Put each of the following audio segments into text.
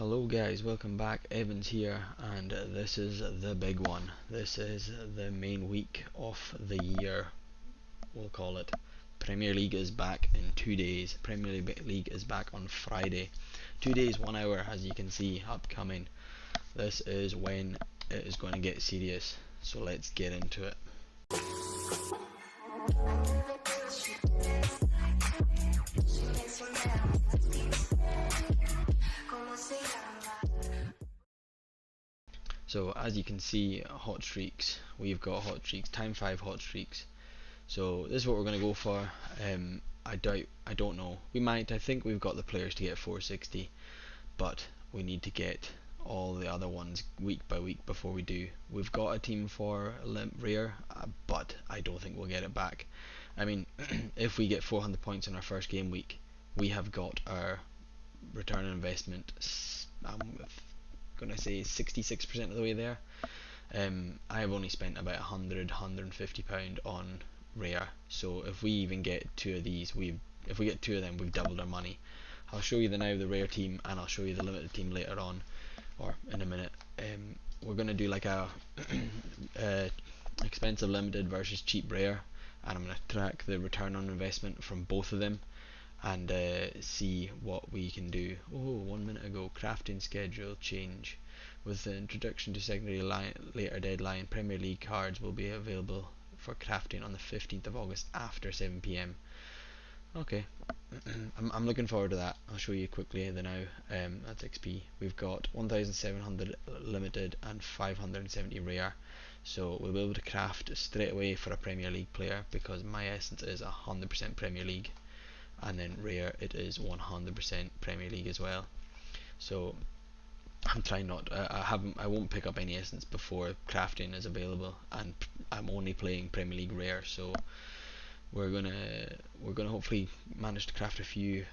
Hello guys, welcome back. Evans here, and this is the big one. This is the main week of the year, we'll call it. Premier League is back in 2 days. Premier League is back on Friday. 2 days, 1 hour, as you can see, upcoming. This is when it is going to get serious, so let's get into it. So as you can see, hot streaks. We've got hot streaks, time 5 hot streaks. So this is what we're going to go for. I don't know. We might. I think we've got the players to get 460, but we need to get all the other ones week by week before we do. We've got a team for Rare, but I don't think we'll get it back. I mean, if we get 400 points in our first game week, we have got our return on investment. I'm gonna say 66% of the way there. I have only spent about 150 pound on Rare, so if we even get two of these, if we get two of them, we've doubled our money. I'll show you the Rare team, and I'll show you the limited team later on, or in a minute. We're gonna do like a expensive limited versus cheap Rare, and I'm gonna track the return on investment from both of them and see what we can do. Oh, 1 minute ago, crafting schedule change. With the introduction to secondary later deadline, Premier League cards will be available for crafting on the 15th of August after 7 PM. Okay, I'm looking forward to that. I'll show you quickly the now. That's XP. We've got 1,700 limited and 570 rare, so we'll be able to craft straight away for a Premier League player because my essence is 100% Premier League, and then rare it is 100% Premier League as well. So I'm trying not. I won't pick up any essence before crafting is available, and I'm only playing Premier League rare. So we're gonna hopefully manage to craft a few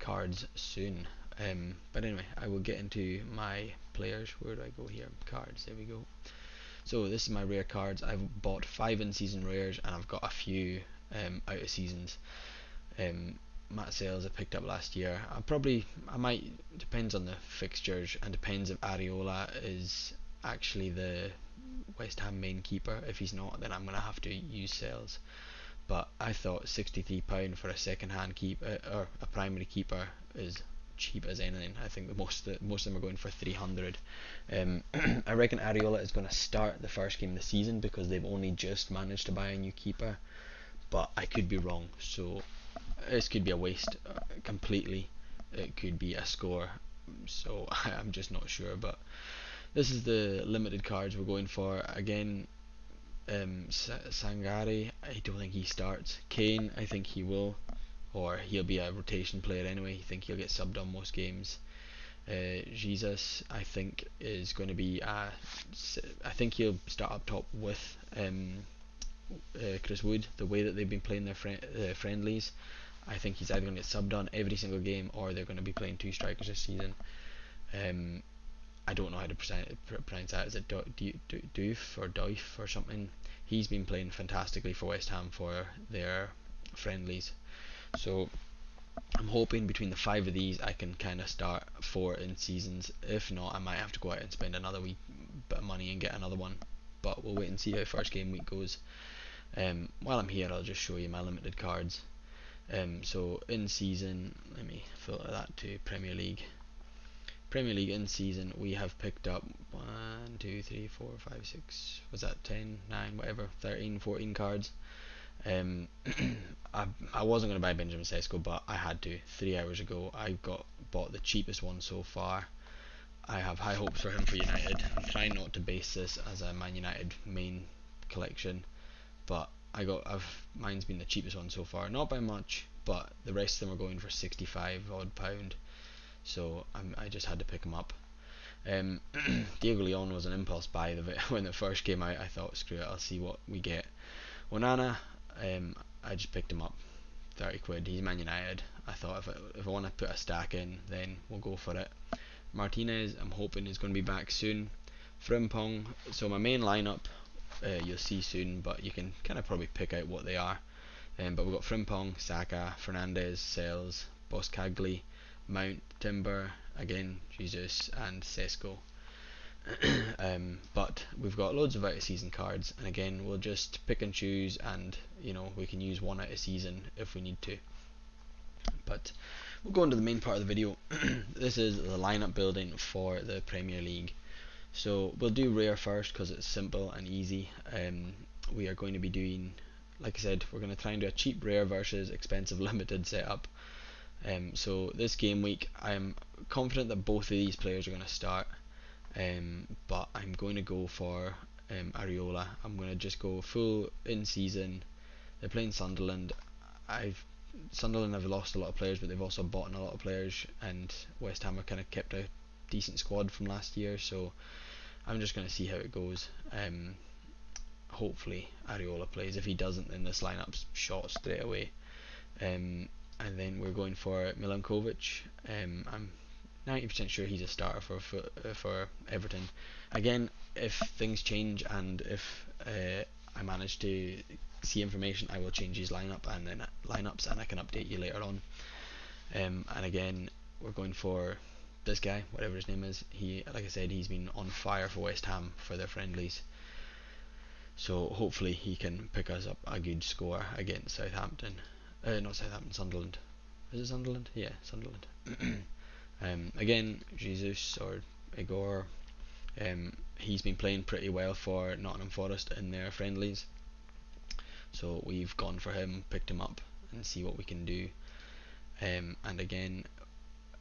cards soon. But anyway, I will get into my players. Where do I go here? Cards. There we go. So this is my rare cards. I've bought 5 in-season rares, and I've got a few out of seasons. Matt Sales I picked up last year. I might, depends on the fixtures, and depends if Areola is actually the West Ham main keeper. If he's not, then I'm gonna have to use Sales. But I thought £63 for a second-hand keeper or a primary keeper is cheap as anything. I think most of them are going for 300. I reckon Areola is going to start the first game of the season because they've only just managed to buy a new keeper, but I could be wrong. So this could be a waste completely. It could be a score, so I'm just not sure. But this is the limited cards we're going for. Again, Sangare, I don't think he starts. Kane, I think he will, or he'll be a rotation player anyway. I think he'll get subbed on most games. Jesus, I think is going to be I think he'll start up top with Chris Wood. The way that they've been playing their friendlies, I think he's either going to get subbed on every single game, or they're going to be playing 2 strikers this season. I don't know how to pronounce that. Is it Doof or Doif or something? He's been playing fantastically for West Ham for their friendlies. So I'm hoping between the 5 of these I can kind of start 4 in seasons. If not, I might have to go out and spend another wee bit of money and get another one. But we'll wait and see how first game week goes. While I'm here, I'll just show you my limited cards. So in season, let me filter that to Premier League. Premier League in season, we have picked up 1, 2, 3, 4, 5, 6. Was that 10, 9, whatever, 13, 14 cards. I wasn't going to buy Benjamin Sesko, but I had to. 3 hours ago, I bought the cheapest one so far. I have high hopes for him for United. I'm trying not to base this as a Man United main collection, but mine's been the cheapest one so far, not by much, but the rest of them are going for 65 odd pound. So I just had to pick him up. Diego Leon was an impulse buy. When it first came out, I thought, screw it, I'll see what we get. Onana, I just picked him up, 30 quid. He's Man United. I thought if I want to put a stack in, then we'll go for it. Martinez, I'm hoping is going to be back soon. Frimpong. So my main lineup, you'll see soon, but you can kind of probably pick out what they are. But we've got Frimpong, Saka, Fernandez, Sales, Boskagli, Mount, Timber, again, Jesus and Sesko. But we've got loads of out of season cards, and again, we'll just pick and choose, and we can use one out of season if we need to. But we'll go into the main part of the video. This is the lineup building for the Premier League. So we'll do rare first because it's simple and easy. We are going to be doing, like I said, we're going to try and do a cheap rare versus expensive limited setup. So this game week, I'm confident that both of these players are going to start. But I'm going to go for Areola. I'm going to just go full in season. They're playing Sunderland. Sunderland have lost a lot of players, but they've also bought in a lot of players, and West Ham have kind of kept a decent squad from last year. So I'm just going to see how it goes. Hopefully Areola plays. If he doesn't, then this lineup's shot straight away. And then we're going for Milankovic. I'm 90% sure he's a starter for Everton. Again, if things change and if I manage to see information, I will change his lineups, and I can update you later on. And again, we're going for this guy, whatever his name is. Like I said, he's been on fire for West Ham for their friendlies. So hopefully he can pick us up a good score against Southampton. Not Southampton, Sunderland. Is it Sunderland? Yeah, Sunderland. Again, Jesus or Igor, he's been playing pretty well for Nottingham Forest in their friendlies. So we've gone for him, picked him up, and see what we can do. And again,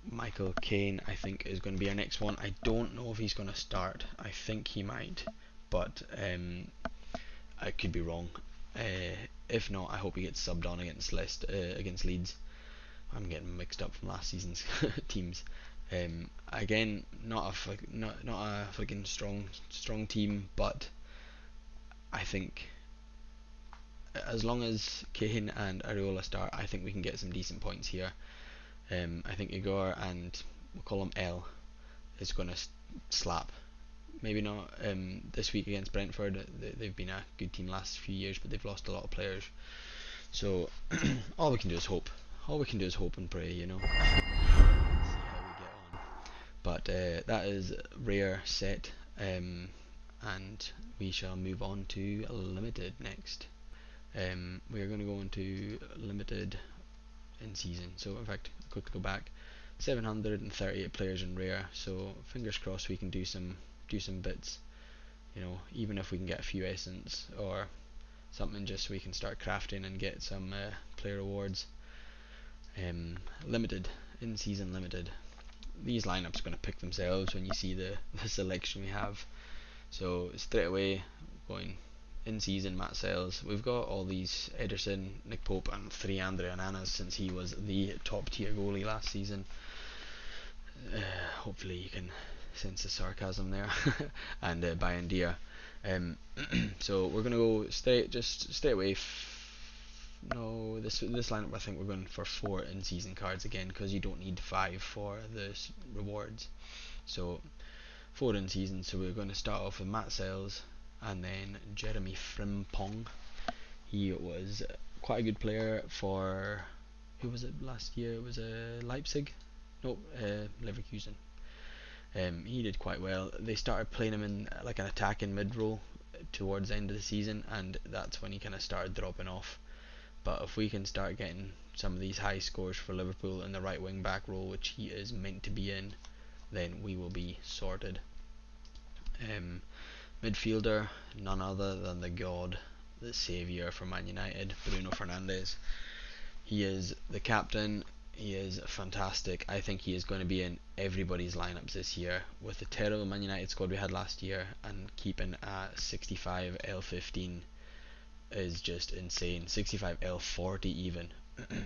Michael Caine, I think, is going to be our next one. I don't know if he's going to start. I think he might, but I could be wrong. If not, I hope he gets subbed on against Leeds. I'm getting mixed up from last season's teams. Again, not a fucking strong team, but I think as long as Cahill and Areola start, I think we can get some decent points here. I think Igor, and we'll call him L, is going to slap. Maybe not this week against Brentford. They've been a good team last few years, but they've lost a lot of players. So all we can do is hope. All we can do is hope and pray, See how we get on. But that is rare set, and we shall move on to limited next. We are going to go into limited in season. So in fact, quickly go back. 738 players in rare. So fingers crossed we can do some bits. Even if we can get a few essence or something, just so we can start crafting and get some player awards. Limited, in season limited. These lineups are going to pick themselves when you see the selection we have. So straight away, going in season Matt Sells. We've got all these Ederson, Nick Pope, and 3 Andre Ananas, since he was the top tier goalie last season. Hopefully you can sense the sarcasm there. And Bayandia. So we're gonna go straight away. No, this lineup, I think we're going for 4 in season cards again, because you don't need 5 for the rewards. So 4 in season. So we're going to start off with Matt Sells, and then Jeremy Frimpong. He was quite a good player for, who was it last year? It was Leipzig? No, Leverkusen. He did quite well. They started playing him in like an attacking mid role towards the end of the season, and that's when he kind of started dropping off. But if we can start getting some of these high scores for Liverpool in the right wing back role, which he is meant to be in, then we will be sorted. Midfielder, none other than the god, the saviour for Man United, Bruno Fernandes. He is the captain. He is fantastic. I think he is going to be in everybody's lineups this year. With the terrible Man United squad we had last year, and keeping a 65 L15 is just insane. 65 L40 even.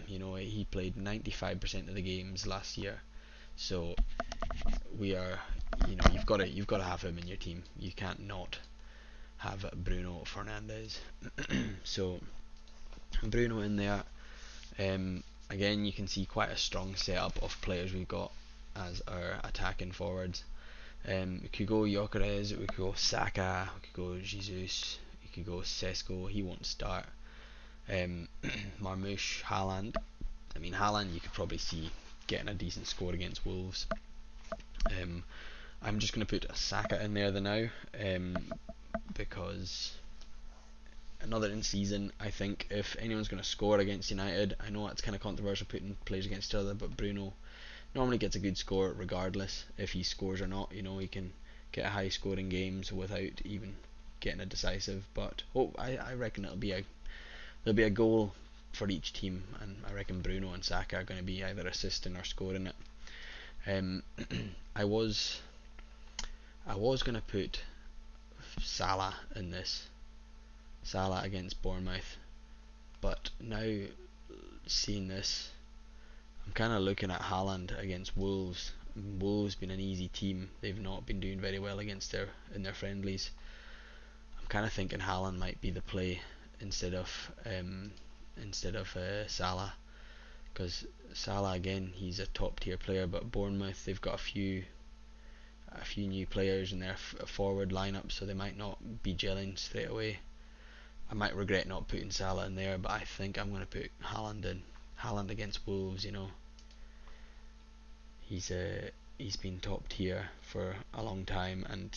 He played 95% of the games last year. So we are, you've got to have him in your team. You can't not have Bruno Fernandes. So Bruno in there. Again, you can see quite a strong setup of players we've got as our attacking forwards. We could go Gyökeres, we could go Saka, we could go Jesus, we could go Sesko. He won't start. Marmoush, Haaland. I mean, Haaland you could probably see getting a decent score against Wolves. Um, I'm just going to put Saka in there now, because another in season. I think if anyone's going to score against United, I know it's kind of controversial putting players against each other, but Bruno normally gets a good score regardless if he scores or not. He can get a high score in games without even getting a decisive. But I reckon there'll be a goal for each team, and I reckon Bruno and Saka are going to be either assisting or scoring it. Um, I was going to put Salah in this, Salah against Bournemouth, but now seeing this, I'm kind of looking at Haaland against Wolves. Wolves been an easy team. They've not been doing very well in their friendlies. I'm kind of thinking Haaland might be the play instead of Salah, because Salah again, he's a top tier player, but Bournemouth, they've got a few new players in their forward lineup, so they might not be gelling straight away. I might regret not putting Salah in there, but I think I'm going to put Haaland in. Haaland against Wolves, he's been top tier for a long time, and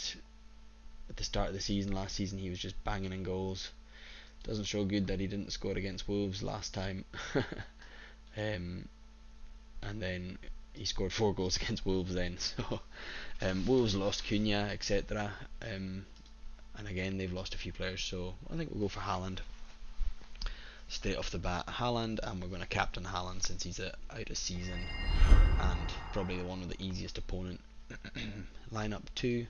at the start of the season, last season, he was just banging in goals. Doesn't show good that he didn't score against Wolves last time. um, and then he scored 4 goals against Wolves then. So Wolves lost Cunha, etc. And again, they've lost a few players, so I think we'll go for Haaland straight off the bat. Haaland, and we're going to captain Haaland since he's out of season and probably the one with the easiest opponent. Lineup 2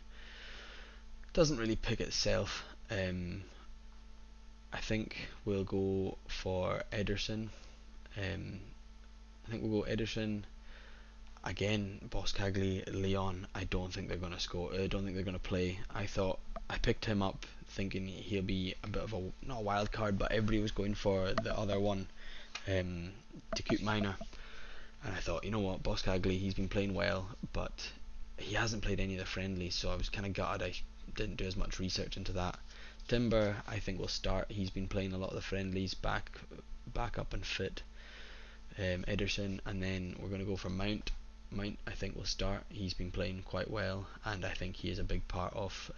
doesn't really pick itself. I think we'll go for Ederson. I think we'll go Ederson again. Boscagli, Leon. I don't think they're going to score. I don't think they're going to play. I picked him up thinking he'll be a bit of a, not a wild card, but everybody was going for the other one, to Coop Minor, and I thought, you know what, Boscagli, he's been playing well, but he hasn't played any of the friendlies, so I was kind of gutted I didn't do as much research into that. Timber, I think will start. He's been playing a lot of the friendlies, back up and fit. Ederson, and then we're going to go for Mount. Mount, I think, will start. He's been playing quite well, and I think he is a big part of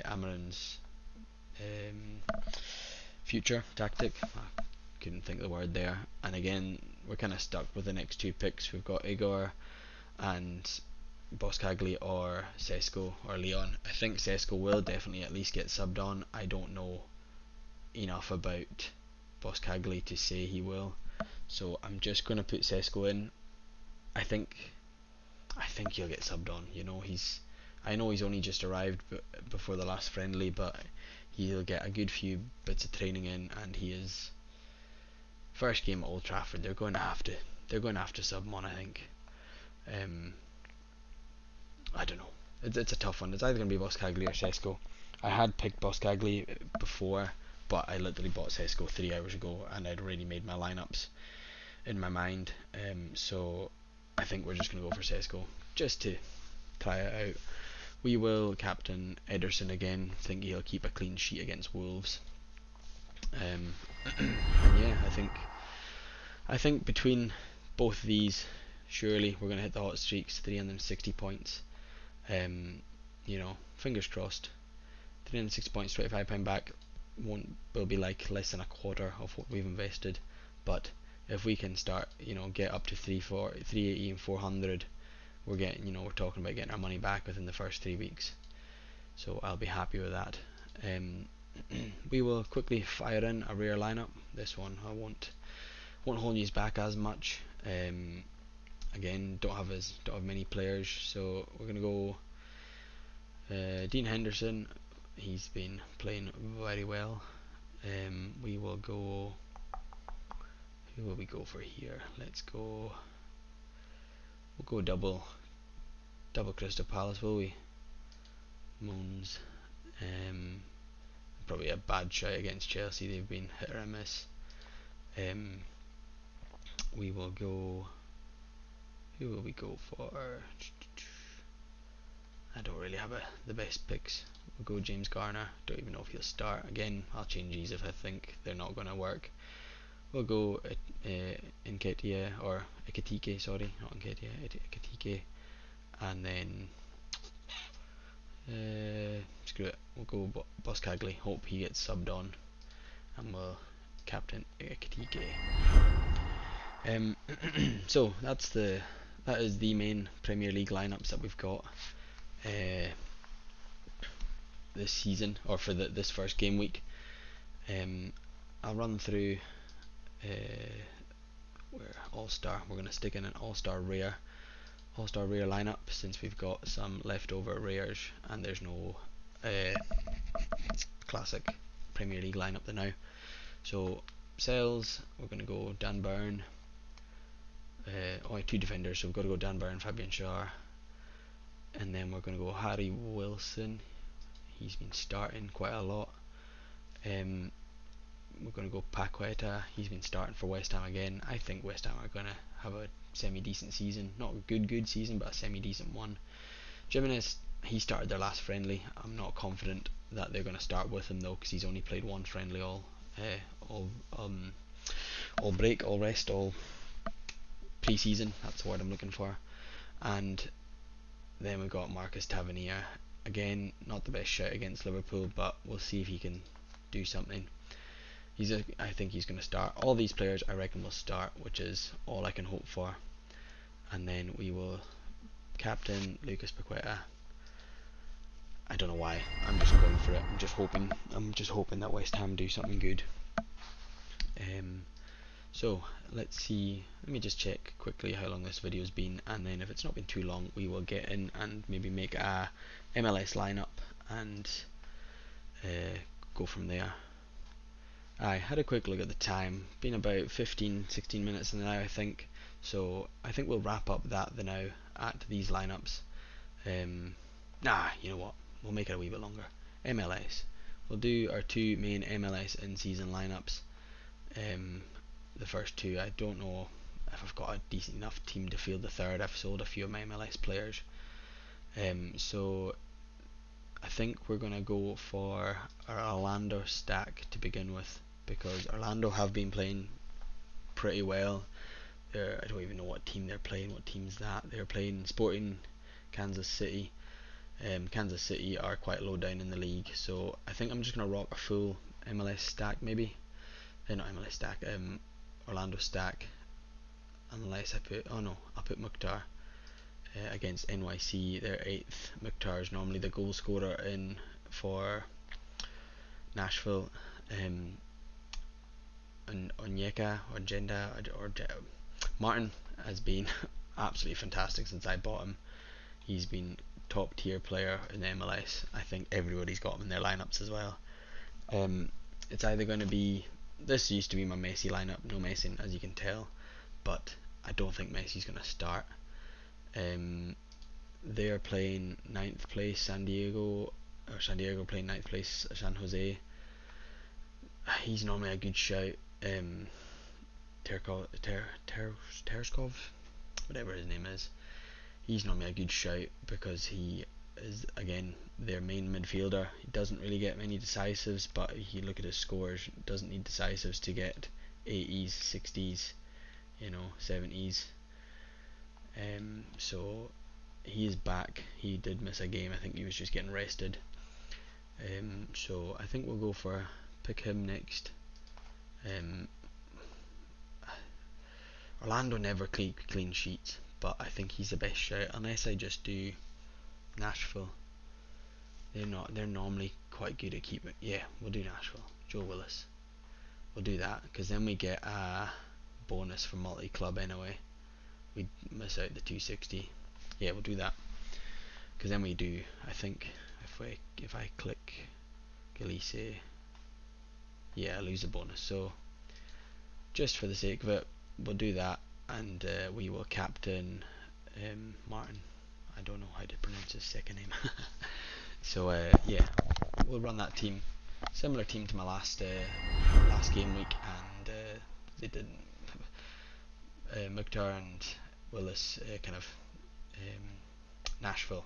Amarin's future tactic. I couldn't think of the word there. And again, we're kind of stuck with the next 2 picks. We've got Igor and Boscagli or Sesko or Leon. I think Sesko will definitely at least get subbed on. I don't know enough about Boscagli to say he will, so I'm just going to put Sesko in. I think he'll get subbed on. I know he's only just arrived before the last friendly, but he'll get a good few bits of training in, and he is first game at Old Trafford. They're going to have to sub him on, I think. I don't know. It's a tough one. It's either going to be Boscagli or Sesko. I had picked Boscagli before, but I literally bought Sesko 3 hours ago, and I'd already made my lineups in my mind. So I think we're just going to go for Sesko just to try it out. We will captain Ederson again. Think he'll keep a clean sheet against Wolves. And yeah, I think between both of these, surely we're going to hit the hot streaks, 360 points. Fingers crossed. 360 points, £25 back will be like less than a quarter of what we've invested. But if we can start, get up to 380 and 400, we're talking about getting our money back within the first 3 weeks. So I'll be happy with that. We will quickly fire in a rare lineup. This one I won't hold you back as much. Again, don't have many players, so we're gonna go Dean Henderson. He's been playing very well. We will go. Who will we go for here? We'll go double Crystal Palace, will we? Moons. Probably a bad shot against Chelsea. They've been hit or miss. We will go. Who will we go for? I don't really have the best picks. We'll go James Garner. Don't even know if he'll start. Again, I'll change these if I think they're not going to work. We'll go Nketiah or Ekitike, sorry, not Nketiah, Ekitike. and then screw it, we'll go Boskagli. Hope he gets subbed on, and we'll captain Ekitike. So that is the main Premier League lineups that we've got this season, or for this first game week. I'll run through where All-Star. We're going to stick in an All-Star rare lineup, since we've got some leftover rares and there's no classic Premier League lineup there now. So sales, we're going to go Dan Byrne. Two defenders, so we've got to go Dan Byrne, Fabian Schär, and then we're going to go Harry Wilson. He's been starting quite a lot. We're going to go Paqueta. He's been starting for West Ham again. I think West Ham are going to have a semi-decent season. Not a good season, but a semi-decent one. Jimenez, he started their last friendly. I'm not confident that they're going to start with him though, because he's only played one friendly all pre-season. That's the word I'm looking for. And then we've got Marcus Tavernier. Again, not the best shout against Liverpool, but we'll see if he can do something. I think he's going to start. All these players I reckon will start, which is all I can hope for. And then we will captain Lucas Paqueta. I don't know why. I'm just going for it. I'm just hoping that West Ham do something good. So let's see. Let me just check quickly how long this video's been, and then if it's not been too long, we will get in and maybe make a MLS lineup and go from there. I had a quick look at the time. Been about 15-16 minutes now, I think. So I think we'll wrap up that now at these lineups. You know what? We'll make it a wee bit longer. MLS. We'll do our two main MLS in-season lineups. The first two, I don't know if I've got a decent enough team to field the third. I've sold a few of my MLS players. So I think we're going to go for our Orlando stack to begin with, because Orlando have been playing pretty well. I don't even know what team they're playing. What team's that? They're playing Sporting Kansas City. Kansas City are quite low down in the league, so I think I'm just going to rock a full MLS stack maybe. Not MLS stack, Orlando stack, unless I'll put Mukhtar against NYC. They're 8th. Mukhtar is normally the goal scorer in for Nashville. And Onyeka or Jenda or Martin has been absolutely fantastic since I bought him. He's been top tier player in the MLS. I think everybody's got him in their lineups as well. It's either going to be, this used to be my Messi lineup, no Messi as you can tell, but I don't think Messi's going to start. They're playing 9th place San Diego playing 9th place San Jose. He's normally a good shout. Tereskov, whatever his name is, he's normally a good shout because he is, again, their main midfielder. He doesn't really get many decisives, but if you look at his scores, doesn't need decisives to get 80s, 60s, 70s. So he is back. He did miss a game. I think he was just getting rested. So I think we'll pick him next. Orlando never clean sheets, but I think he's the best shout, unless I just do Nashville. They're normally quite good at keeping. Yeah, we'll do Nashville. Joe Willis. We'll do that, because then we get a bonus for multi-club anyway. We miss out the 260. Yeah, we'll do that, because then we do, I think, if I click Galice, yeah, I lose the bonus. So just for the sake of it, we'll do that, and we will captain Martin. I don't know how to pronounce his second name. So yeah, we'll run that team, similar team to my last game week, and they didn't. Mukhtar and Willis Nashville.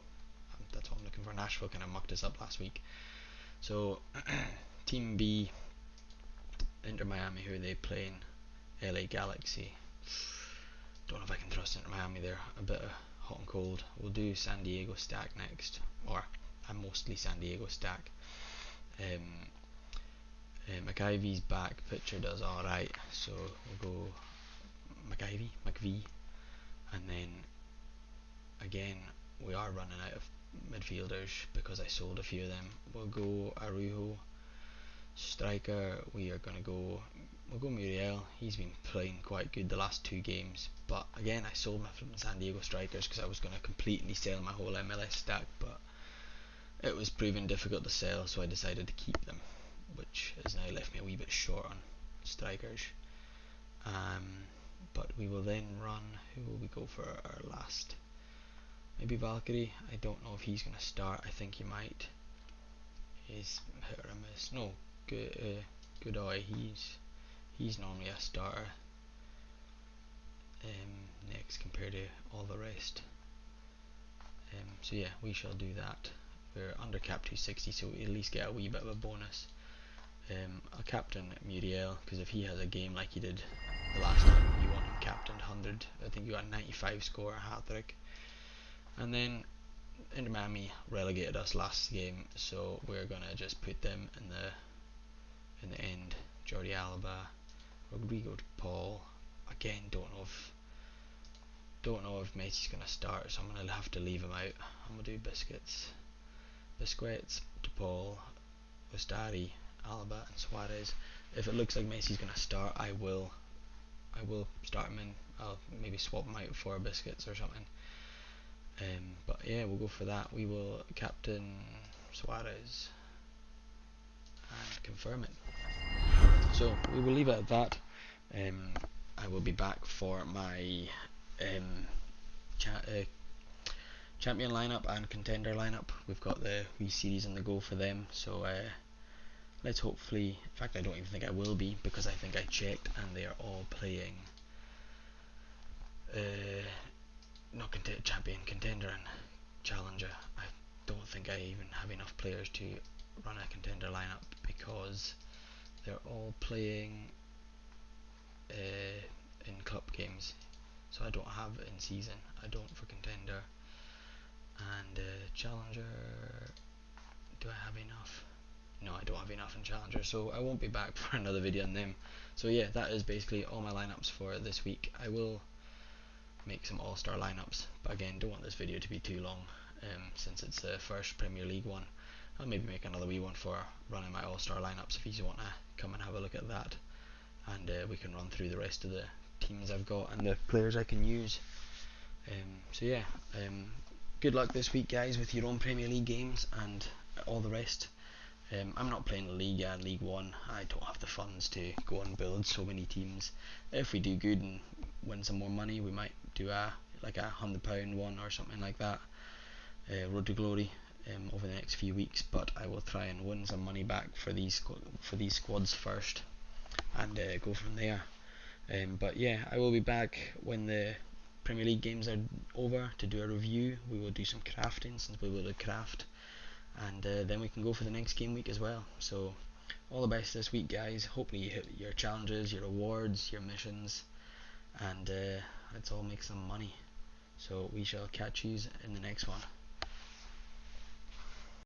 That's what I'm looking for. Nashville kind of mucked us up last week. So Team B, Inter Miami, who are they playing? LA Galaxy. Don't know if I can trust Inter Miami. They're a bit of hot and cold. We'll do San Diego stack next, or a mostly San Diego stack. McIvy's back, pitcher does alright, so we'll go McVie, and then again we are running out of midfielders because I sold a few of them. We'll go Arujo. Striker, we'll go Muriel. He's been playing quite good the last 2 games, but again I sold my from San Diego strikers because I was going to completely sell my whole MLS stack, but it was proving difficult to sell, so I decided to keep them, which has now left me a wee bit short on strikers. But we will then run, who will we go for our last? Maybe Valkyrie. I don't know if he's going to start. I think he might. He's hit or miss. No, Godoy. He's normally a starter. Next compared to all the rest. So yeah, we shall do that. We're under cap 260, so we at least get a wee bit of a bonus. I'll captain Muriel because if he has a game like he did the last time, you want him captained 100. I think you got a 95 score, a hat trick. And then Inter Miami relegated us last game, so we're gonna just put them in the end. Jordi Alba, Rodrigo de Paul. Again, don't know if Messi's gonna start, so I'm gonna have to leave him out. I'm gonna do Biscuits, de Paul, Ustari, Alba, and Suarez. If it looks like Messi's gonna start, I will start him in. I'll maybe swap him out for Biscuits or something. But yeah, we'll go for that. We will captain Suarez and confirm it. So we will leave it at that. I will be back for my champion lineup and contender lineup. We've got the wee series on the go for them, so let's hopefully, in fact I don't even think I will be, because I think I checked and they are all playing not champion, contender and challenger. I don't think I even have enough players to run a contender lineup because they're all playing in cup games, so I don't have in season. I don't for contender. And challenger, do I have enough? No, I don't have enough in challenger, so I won't be back for another video on them. So yeah, that is basically all my lineups for this week. I will make some all-star lineups, but again, don't want this video to be too long, since it's the first Premier League one. I'll maybe make another wee one for running my all-star lineups if you want to come and have a look at that, and we can run through the rest of the teams I've got and the players I can use. So yeah, good luck this week, guys, with your own Premier League games and all the rest. I'm not playing Liga and League One. I don't have the funds to go and build so many teams. If we do good and win some more money, we might do a £100 one or something like that. Road to Glory over the next few weeks. But I will try and win some money back for these squads first, and go from there. But yeah, I will be back when the Premier League games are over to do a review. We will do some crafting since we will craft, and then we can go for the next game week as well. So all the best this week, guys. Hopefully you hit your challenges, your rewards, your missions, and let's all make some money. So we shall catch you in the next one.